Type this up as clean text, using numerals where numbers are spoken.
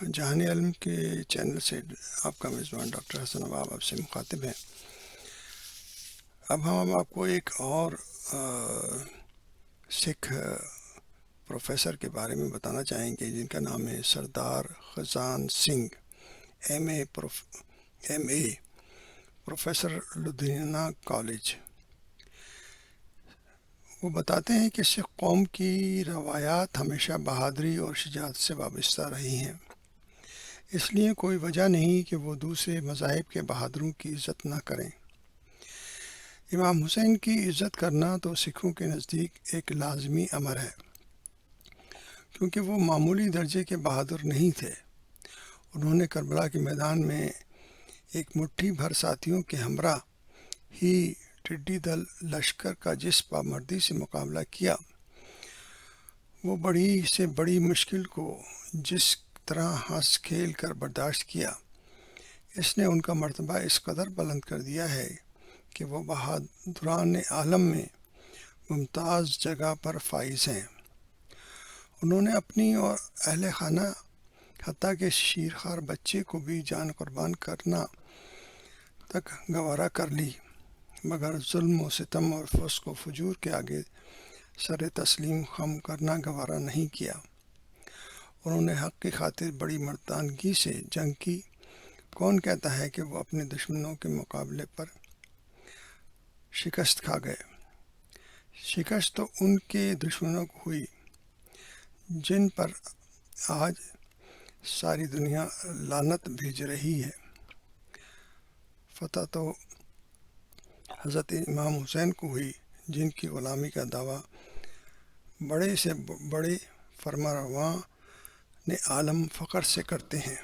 جہان علم کے چینل سے آپ کا میزبان ڈاکٹر حسن نواب آپ سے مخاطب ہیں۔ اب ہم آپ کو ایک اور سکھ پروفیسر کے بارے میں بتانا چاہیں گے جن کا نام ہے Sardar Khazan Singh, M A professor Ludhiana college. وہ بتاتے ہیں کہ سکھ قوم کی روایات ہمیشہ بہادری اور شجاعت سے وابستہ رہی ہیں، اس لیے کوئی وجہ نہیں کہ وہ دوسرے مذاہب کے بہادروں کی عزت نہ کریں۔ امام حسین کی عزت کرنا تو سکھوں کے نزدیک ایک لازمی امر ہے، کیونکہ وہ معمولی درجے کے بہادر نہیں تھے۔ انہوں نے کربلا کے میدان میں ایک مٹھی بھر ساتھیوں کے ہمراہ ہی ٹڈی دل لشکر کا جس پامردی سے مقابلہ کیا، وہ بڑی سے بڑی مشکل کو جس طرح ہنس کھیل کر برداشت کیا، اس نے ان کا مرتبہ اس قدر بلند کر دیا ہے کہ وہ بہادران عالم میں ممتاز جگہ پر فائز ہیں۔ انہوں نے اپنی اور اہل خانہ حتیٰ کہ شیرخوار بچے کو بھی جان قربان کرنا تک گوارا کر لی، مگر ظلم و ستم اور فسق و فجور کے آگے سر تسلیم خم کرنا گوارا نہیں کیا۔ انہوں نے حق کی خاطر بڑی مردانگی سے جنگ کی۔ کون کہتا ہے کہ وہ اپنے دشمنوں کے مقابلے پر شکست کھا گئے؟ شکست تو ان کے دشمنوں کو ہوئی جن پر آج ساری دنیا لعنت بھیج رہی ہے۔ فتح تو حضرت امام حسین کو ہوئی جن کی غلامی کا دعویٰ بڑے سے بڑے فرمانرواں عالم فخر سے کرتے ہیں۔